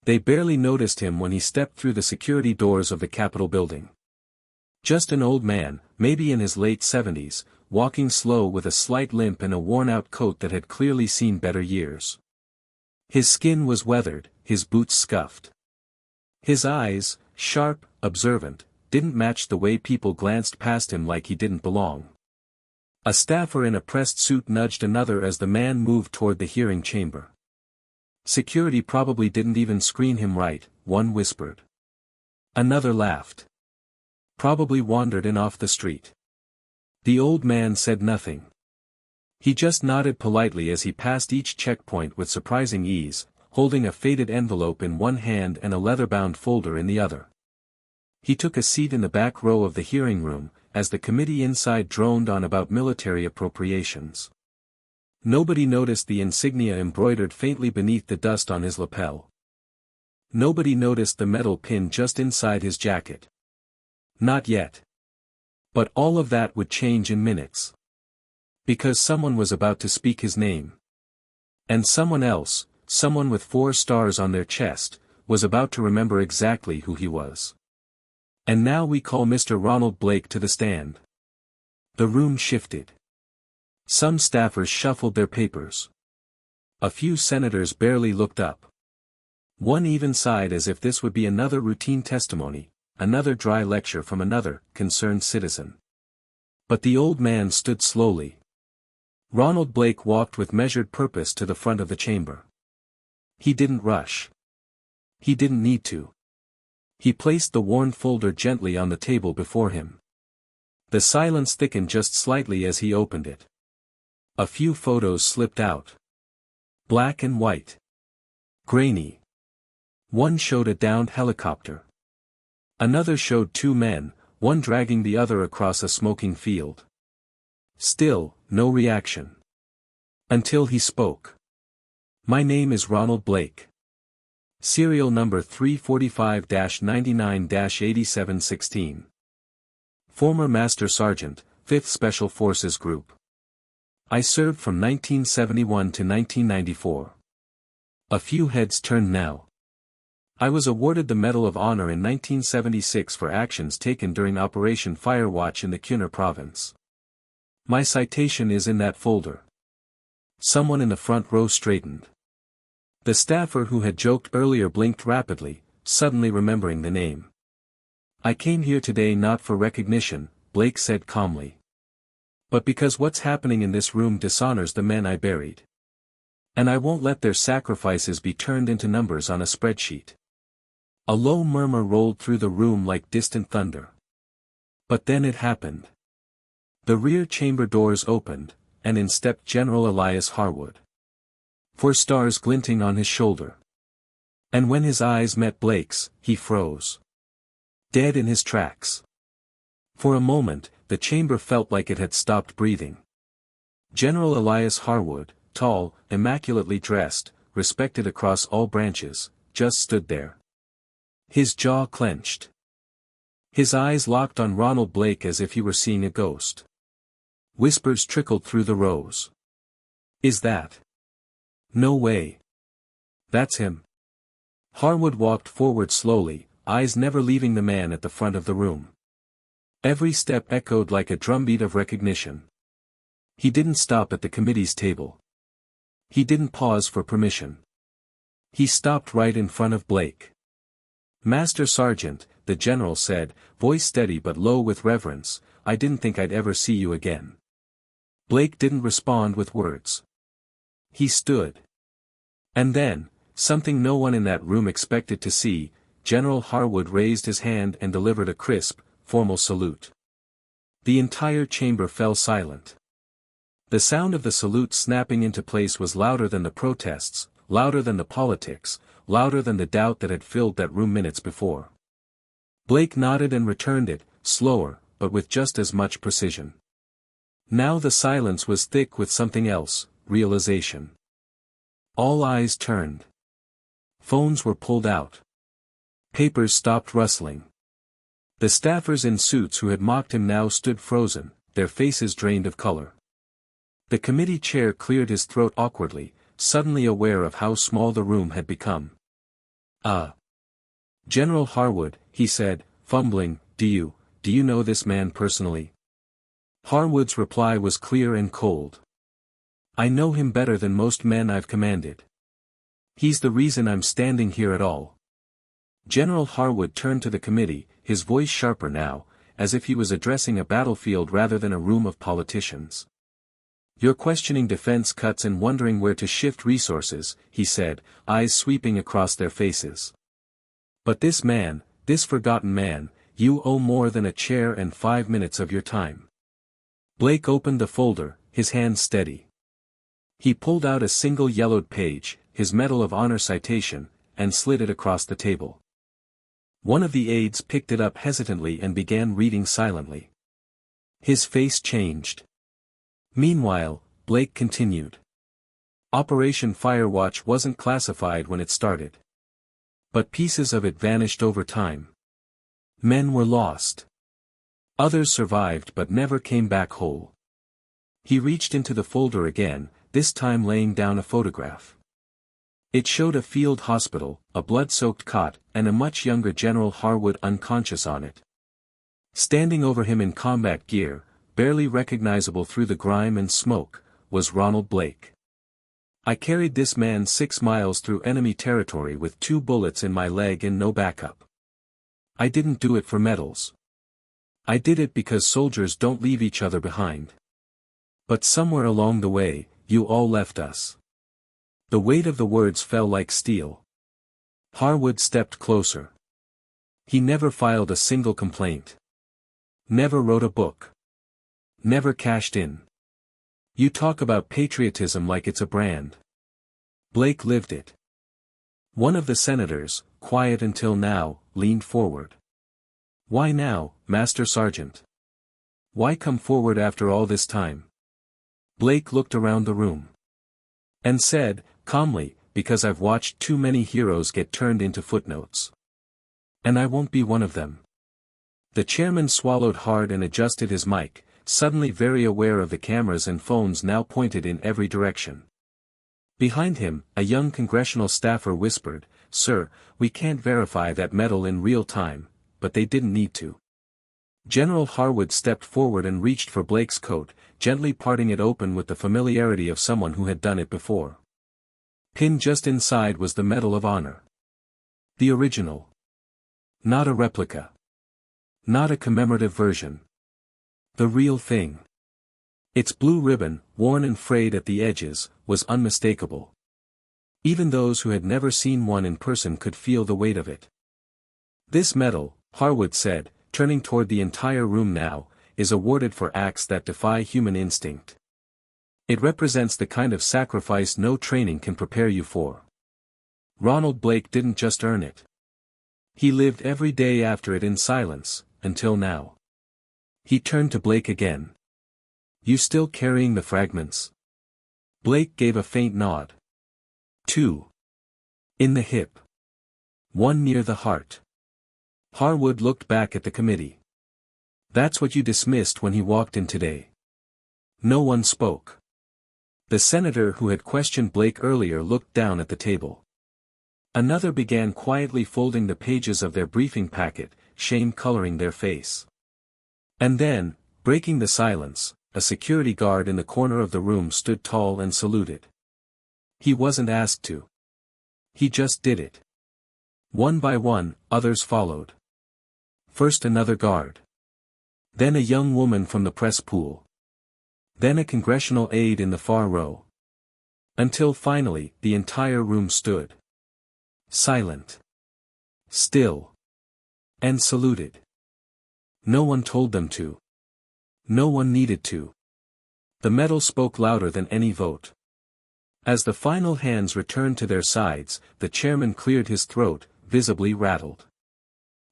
They barely noticed him when he stepped through the security doors of the Capitol building. Just an old man, maybe in his late 70s, walking slow with a slight limp and a worn-out coat that had clearly seen better years. His skin was weathered, his boots scuffed. His eyes, sharp, observant, didn't match the way people glanced past him like he didn't belong. A staffer in a pressed suit nudged another as the man moved toward the hearing chamber. Security probably didn't even screen him right, one whispered. Another laughed. Probably wandered in off the street. The old man said nothing. He just nodded politely as he passed each checkpoint with surprising ease, holding a faded envelope in one hand and a leather-bound folder in the other. He took a seat in the back row of the hearing room, as the committee inside droned on about military appropriations. Nobody noticed the insignia embroidered faintly beneath the dust on his lapel. Nobody noticed the metal pin just inside his jacket. Not yet. But all of that would change in minutes. Because someone was about to speak his name. And someone else, someone with 4 stars on their chest, was about to remember exactly who he was. And now we call Mr. Ronald Blake to the stand. The room shifted. Some staffers shuffled their papers. A few senators barely looked up. One even sighed as if this would be another routine testimony, another dry lecture from another concerned citizen. But the old man stood slowly. Ronald Blake walked with measured purpose to the front of the chamber. He didn't rush. He didn't need to. He placed the worn folder gently on the table before him. The silence thickened just slightly as he opened it. A few photos slipped out. Black and white. Grainy. One showed a downed helicopter. Another showed 2 men, one dragging the other across a smoking field. Still, no reaction. Until he spoke. My name is Ronald Blake. Serial number 345-99-8716. Former Master Sergeant, 5th Special Forces Group. I served from 1971 to 1994. A few heads turned now. I was awarded the Medal of Honor in 1976 for actions taken during Operation Firewatch in the Cunner province. My citation is in that folder. Someone in the front row straightened. The staffer who had joked earlier blinked rapidly, suddenly remembering the name. I came here today not for recognition, Blake said calmly. But because what's happening in this room dishonors the men I buried. And I won't let their sacrifices be turned into numbers on a spreadsheet. A low murmur rolled through the room like distant thunder. But then it happened. The rear chamber doors opened, and in stepped General Elias Harwood. 4 stars glinting on his shoulder. And when his eyes met Blake's, he froze. Dead in his tracks. For a moment, the chamber felt like it had stopped breathing. General Elias Harwood, tall, immaculately dressed, respected across all branches, just stood there. His jaw clenched. His eyes locked on Ronald Blake as if he were seeing a ghost. Whispers trickled through the rows. Is that? No way. That's him. Harwood walked forward slowly, eyes never leaving the man at the front of the room. Every step echoed like a drumbeat of recognition. He didn't stop at the committee's table. He didn't pause for permission. He stopped right in front of Blake. Master Sergeant, the general said, voice steady but low with reverence, I didn't think I'd ever see you again. Blake didn't respond with words. He stood. And then, something no one in that room expected to see, General Harwood raised his hand and delivered a crisp, formal salute. The entire chamber fell silent. The sound of the salute snapping into place was louder than the protests, louder than the politics, louder than the doubt that had filled that room minutes before. Blake nodded and returned it, slower, but with just as much precision. Now the silence was thick with something else, realization. All eyes turned. Phones were pulled out. Papers stopped rustling. The staffers in suits who had mocked him now stood frozen, their faces drained of color. The committee chair cleared his throat awkwardly, suddenly aware of how small the room had become. General Harwood, he said, fumbling, do you know this man personally? Harwood's reply was clear and cold. I know him better than most men I've commanded. He's the reason I'm standing here at all. General Harwood turned to the committee, his voice sharper now, as if he was addressing a battlefield rather than a room of politicians. You're questioning defense cuts and wondering where to shift resources, he said, eyes sweeping across their faces. But this man, this forgotten man, you owe more than a chair and 5 minutes of your time. Blake opened the folder, his hands steady. He pulled out a single yellowed page, his Medal of Honor citation, and slid it across the table. One of the aides picked it up hesitantly and began reading silently. His face changed. Meanwhile, Blake continued. Operation Firewatch wasn't classified when it started. But pieces of it vanished over time. Men were lost. Others survived but never came back whole. He reached into the folder again, this time laying down a photograph. It showed a field hospital, a blood-soaked cot, and a much younger General Harwood unconscious on it. Standing over him in combat gear, barely recognizable through the grime and smoke, was Ronald Blake. I carried this man 6 miles through enemy territory with 2 bullets in my leg and no backup. I didn't do it for medals. I did it because soldiers don't leave each other behind. But somewhere along the way, you all left us. The weight of the words fell like steel. Harwood stepped closer. He never filed a single complaint. Never wrote a book. Never cashed in. You talk about patriotism like it's a brand. Blake lived it. One of the senators, quiet until now, leaned forward. Why now, Master Sergeant? Why come forward after all this time? Blake looked around the room. And said, calmly, because I've watched too many heroes get turned into footnotes. And I won't be one of them. The chairman swallowed hard and adjusted his mic, suddenly very aware of the cameras and phones now pointed in every direction. Behind him, a young congressional staffer whispered, Sir, we can't verify that medal in real time, but they didn't need to. General Harwood stepped forward and reached for Blake's coat, gently parting it open with the familiarity of someone who had done it before. Pinned just inside was the Medal of Honor. The original. Not a replica. Not a commemorative version. The real thing. Its blue ribbon, worn and frayed at the edges, was unmistakable. Even those who had never seen one in person could feel the weight of it. This medal, Harwood said, turning toward the entire room now, is awarded for acts that defy human instinct. It represents the kind of sacrifice no training can prepare you for. Ronald Blake didn't just earn it. He lived every day after it in silence, until now. He turned to Blake again. You still carrying the fragments? Blake gave a faint nod. 2. In the hip. 1 near the heart. Harwood looked back at the committee. That's what you dismissed when he walked in today. No one spoke. The senator who had questioned Blake earlier looked down at the table. Another began quietly folding the pages of their briefing packet, shame coloring their face. And then, breaking the silence, a security guard in the corner of the room stood tall and saluted. He wasn't asked to. He just did it. One by one, others followed. First another guard. Then a young woman from the press pool. Then a congressional aide in the far row. Until finally, the entire room stood. Silent. Still. And saluted. No one told them to. No one needed to. The medal spoke louder than any vote. As the final hands returned to their sides, the chairman cleared his throat, visibly rattled.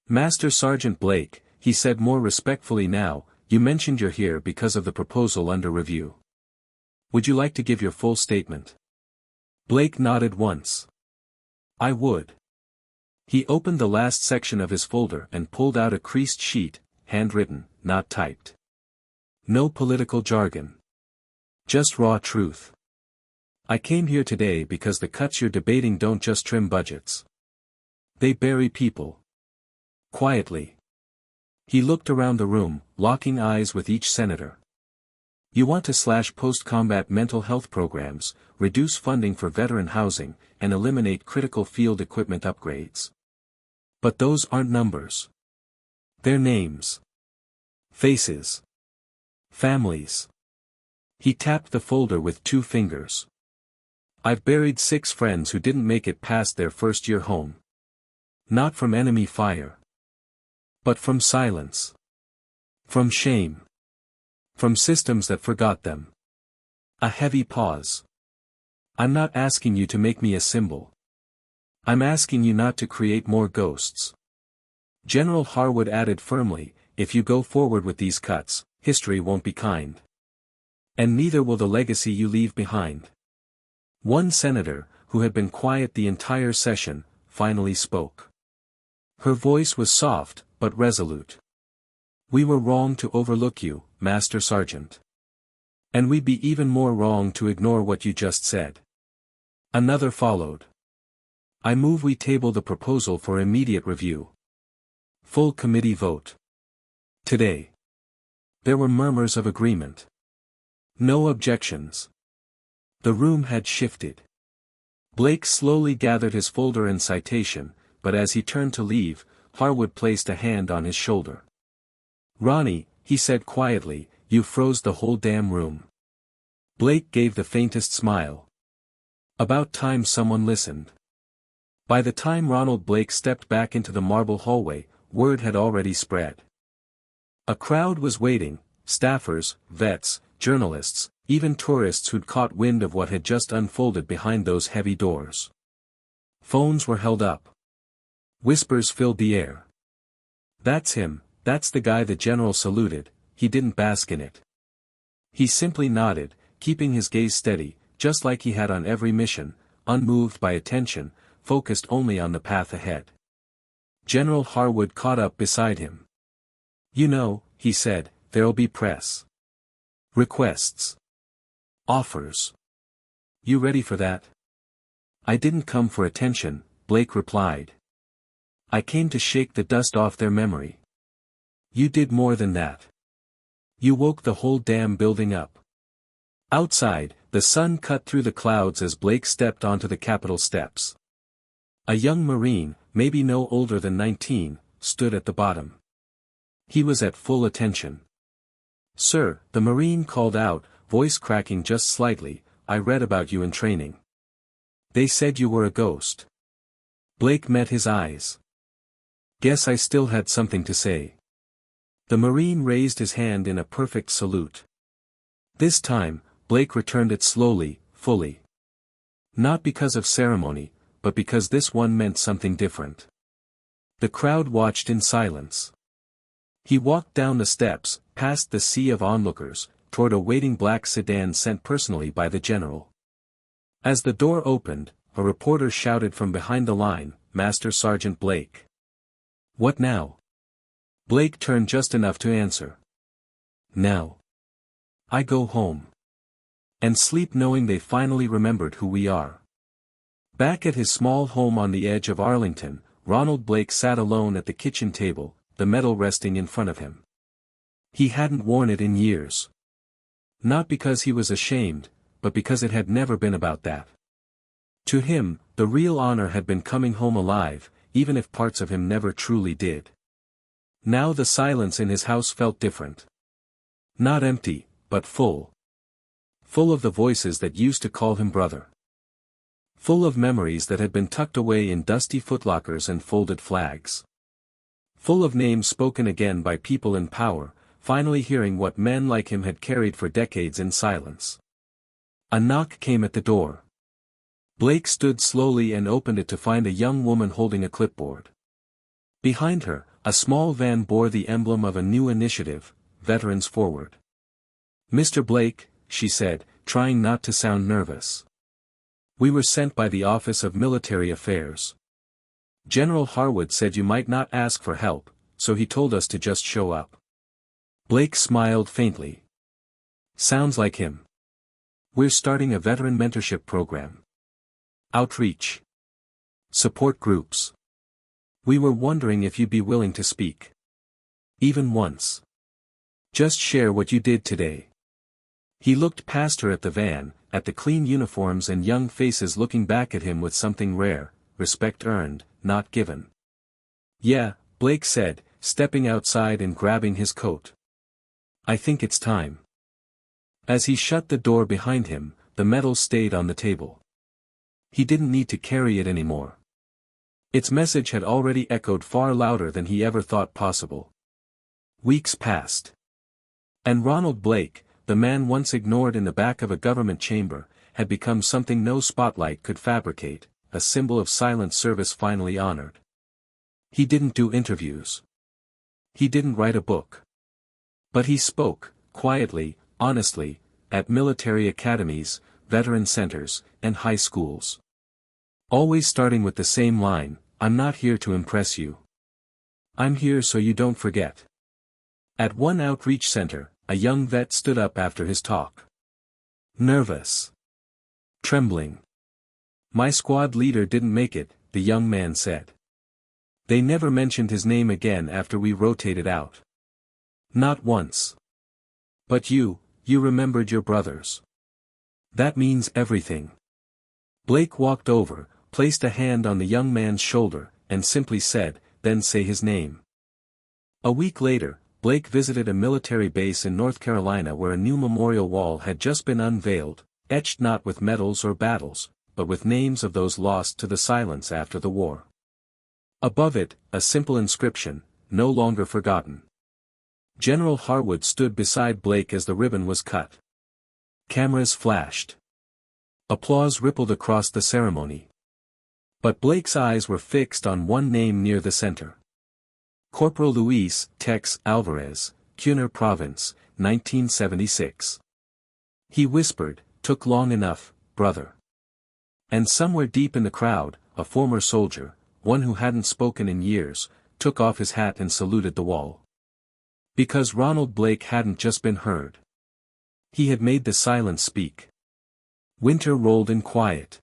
Master Sergeant Blake, he said more respectfully now, you mentioned you're here because of the proposal under review. Would you like to give your full statement? Blake nodded once. I would. He opened the last section of his folder and pulled out a creased sheet, handwritten, not typed. No political jargon. Just raw truth. I came here today because the cuts you're debating don't just trim budgets. They bury people. Quietly. He looked around the room, locking eyes with each senator. You want to slash post-combat mental health programs, reduce funding for veteran housing, and eliminate critical field equipment upgrades. But those aren't numbers. They're names. Faces. Families. He tapped the folder with 2 fingers. I've buried 6 friends who didn't make it past their first year home. Not from enemy fire. But from silence. From shame. From systems that forgot them. A heavy pause. I'm not asking you to make me a symbol. I'm asking you not to create more ghosts. General Harwood added firmly, if you go forward with these cuts, history won't be kind. And neither will the legacy you leave behind. One senator, who had been quiet the entire session, finally spoke. Her voice was soft, but resolute. We were wrong to overlook you, Master Sergeant. And we'd be even more wrong to ignore what you just said. Another followed. I move we table the proposal for immediate review. Full committee vote. Today. There were murmurs of agreement. No objections. The room had shifted. Blake slowly gathered his folder and citation, but as he turned to leave, Harwood placed a hand on his shoulder. Ronnie, he said quietly, you froze the whole damn room. Blake gave the faintest smile. About time someone listened. By the time Ronald Blake stepped back into the marble hallway, word had already spread. A crowd was waiting, staffers, vets, journalists, even tourists who'd caught wind of what had just unfolded behind those heavy doors. Phones were held up. Whispers filled the air. That's him, that's the guy the general saluted. He didn't bask in it. He simply nodded, keeping his gaze steady, just like he had on every mission, unmoved by attention, focused only on the path ahead. General Harwood caught up beside him. You know, he said, there'll be press. Requests. Offers. You ready for that? I didn't come for attention, Blake replied. I came to shake the dust off their memory. You did more than that. You woke the whole damn building up. Outside, the sun cut through the clouds as Blake stepped onto the Capitol steps. A young Marine, maybe no older than 19, stood at the bottom. He was at full attention. Sir, the Marine called out, voice cracking just slightly, I read about you in training. They said you were a ghost. Blake met his eyes. Guess I still had something to say. The Marine raised his hand in a perfect salute. This time, Blake returned it slowly, fully. Not because of ceremony, but because this one meant something different. The crowd watched in silence. He walked down the steps, past the sea of onlookers, toward a waiting black sedan sent personally by the general. As the door opened, a reporter shouted from behind the line, Master Sergeant Blake. What now? Blake turned just enough to answer. Now. I go home. And sleep knowing they finally remembered who we are. Back at his small home on the edge of Arlington, Ronald Blake sat alone at the kitchen table, the medal resting in front of him. He hadn't worn it in years. Not because he was ashamed, but because it had never been about that. To him, the real honor had been coming home alive, even if parts of him never truly did. Now the silence in his house felt different. Not empty, but full. Full of the voices that used to call him brother. Full of memories that had been tucked away in dusty footlockers and folded flags. Full of names spoken again by people in power, finally hearing what men like him had carried for decades in silence. A knock came at the door. Blake stood slowly and opened it to find a young woman holding a clipboard. Behind her, a small van bore the emblem of a new initiative, Veterans Forward. Mr. Blake, she said, trying not to sound nervous. We were sent by the Office of Military Affairs. General Harwood said you might not ask for help, so he told us to just show up. Blake smiled faintly. Sounds like him. We're starting a veteran mentorship program. Outreach. Support groups. We were wondering if you'd be willing to speak. Even once. Just share what you did today. He looked past her at the van, at the clean uniforms and young faces looking back at him with something rare, respect earned, not given. Yeah, Blake said, stepping outside and grabbing his coat. I think it's time. As he shut the door behind him, the medal stayed on the table. He didn't need to carry it anymore. Its message had already echoed far louder than he ever thought possible. Weeks passed. And Ronald Blake, the man once ignored in the back of a government chamber, had become something no spotlight could fabricate, a symbol of silent service finally honored. He didn't do interviews. He didn't write a book. But he spoke, quietly, honestly, at military academies, veteran centers, and high schools. Always starting with the same line, I'm not here to impress you. I'm here so you don't forget. At one outreach center, a young vet stood up after his talk. Nervous. Trembling. My squad leader didn't make it, the young man said. They never mentioned his name again after we rotated out. Not once. But you remembered your brothers. That means everything. Blake walked over, placed a hand on the young man's shoulder, and simply said, then say his name. A week later, Blake visited a military base in North Carolina where a new memorial wall had just been unveiled, etched not with medals or battles, but with names of those lost to the silence after the war. Above it, a simple inscription, no longer forgotten. General Harwood stood beside Blake as the ribbon was cut. Cameras flashed. Applause rippled across the ceremony. But Blake's eyes were fixed on one name near the center. Corporal Luis Tex Alvarez, Cunard Province, 1976. He whispered, took long enough, brother. And somewhere deep in the crowd, a former soldier, one who hadn't spoken in years, took off his hat and saluted the wall. Because Ronald Blake hadn't just been heard. He had made the silence speak. Winter rolled in quiet.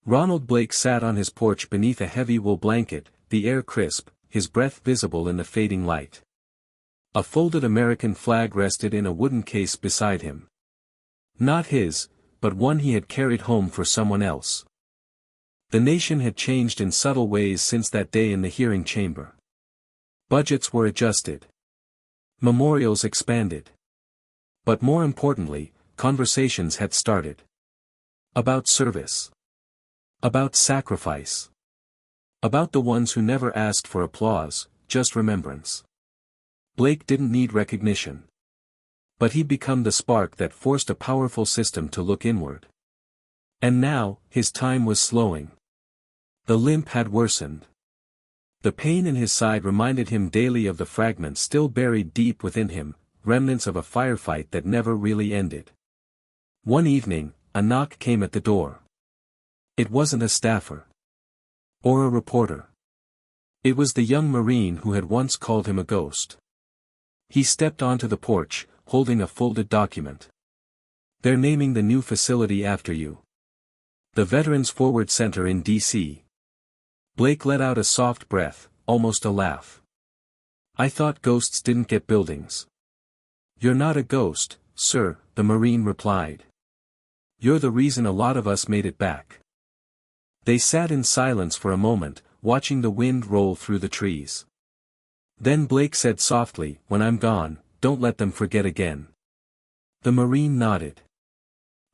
Ronald Blake sat on his porch beneath a heavy wool blanket, the air crisp, his breath visible in the fading light. A folded American flag rested in a wooden case beside him. Not his, but one he had carried home for someone else. The nation had changed in subtle ways since that day in the hearing chamber. Budgets were adjusted. Memorials expanded. But more importantly, conversations had started. About service. About sacrifice. About the ones who never asked for applause, just remembrance. Blake didn't need recognition. But he'd become the spark that forced a powerful system to look inward. And now, his time was slowing. The limp had worsened. The pain in his side reminded him daily of the fragments still buried deep within him, remnants of a firefight that never really ended. One evening, a knock came at the door. It wasn't a staffer. Or a reporter. It was the young Marine who had once called him a ghost. He stepped onto the porch, holding a folded document. They're naming the new facility after you. The Veterans Forward Center in D.C. Blake let out a soft breath, almost a laugh. I thought ghosts didn't get buildings. You're not a ghost, sir, the Marine replied. You're the reason a lot of us made it back. They sat in silence for a moment, watching the wind roll through the trees. Then Blake said softly, when I'm gone, don't let them forget again. The Marine nodded.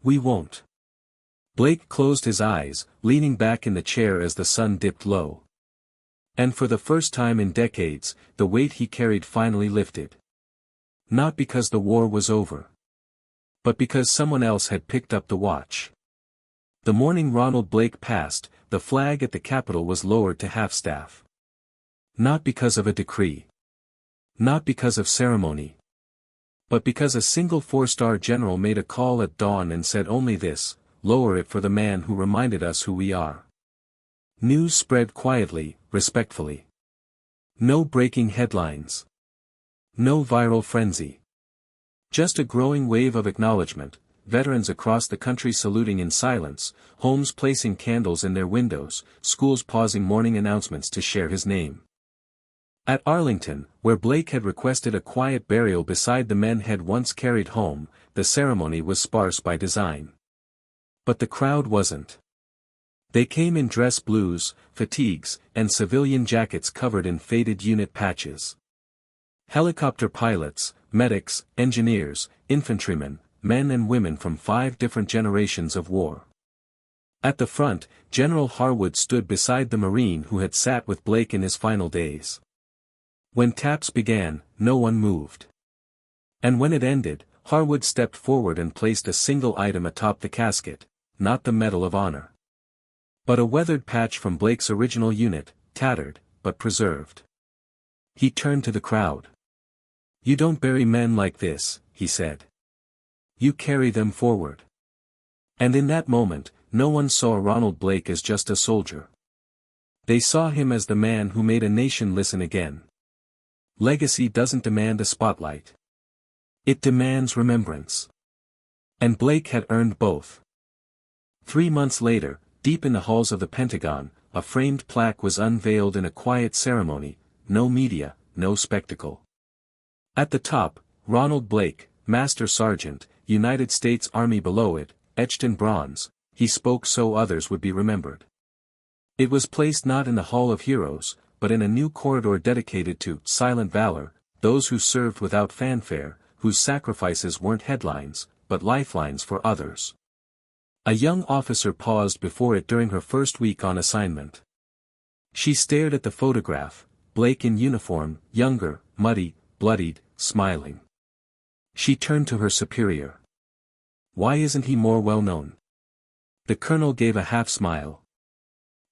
We won't. Blake closed his eyes, leaning back in the chair as the sun dipped low. And for the first time in decades, the weight he carried finally lifted. Not because the war was over. But because someone else had picked up the watch. The morning Ronald Blake passed, the flag at the Capitol was lowered to half-staff. Not because of a decree. Not because of ceremony. But because a single four-star general made a call at dawn and said only this, lower it for the man who reminded us who we are. News spread quietly, respectfully. No breaking headlines. No viral frenzy. Just a growing wave of acknowledgement, veterans across the country saluting in silence, homes placing candles in their windows, schools pausing morning announcements to share his name. At Arlington, where Blake had requested a quiet burial beside the men had once carried home, the ceremony was sparse by design. But the crowd wasn't. They came in dress blues, fatigues, and civilian jackets covered in faded unit patches. Helicopter pilots, medics, engineers, infantrymen, men and women from 5 different generations of war. At the front, General Harwood stood beside the Marine who had sat with Blake in his final days. When taps began, no one moved. And when it ended, Harwood stepped forward and placed a single item atop the casket, not the Medal of Honor, but a weathered patch from Blake's original unit, tattered, but preserved. He turned to the crowd. "You don't bury men like this," he said. "You carry them forward." And in that moment, no one saw Ronald Blake as just a soldier. They saw him as the man who made a nation listen again. Legacy doesn't demand a spotlight. It demands remembrance. And Blake had earned both. 3 months later, deep in the halls of the Pentagon, a framed plaque was unveiled in a quiet ceremony, no media, no spectacle. At the top, Ronald Blake, Master Sergeant, United States Army. Below it, etched in bronze, he spoke so others would be remembered. It was placed not in the Hall of Heroes, but in a new corridor dedicated to silent valor, those who served without fanfare, whose sacrifices weren't headlines, but lifelines for others. A young officer paused before it during her first week on assignment. She stared at the photograph, Blake in uniform, younger, muddy, bloodied, smiling. She turned to her superior. "Why isn't he more well known?" The colonel gave a half smile.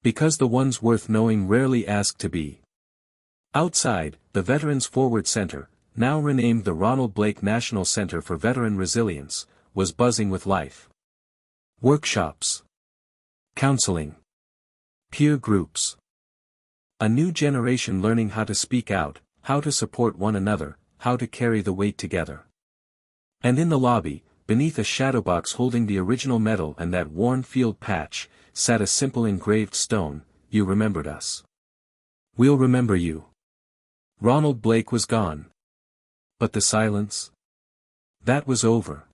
"Because the ones worth knowing rarely ask to be." Outside, the Veterans Forward Center, now renamed the Ronald Blake National Center for Veteran Resilience, was buzzing with life. Workshops, counseling, peer groups. A new generation learning how to speak out, how to support one another, how to carry the weight together. And in the lobby, beneath a shadow box holding the original medal and that worn field patch, sat a simple engraved stone, "You remembered us. We'll remember you." Ronald Blake was gone. But the silence? That was over.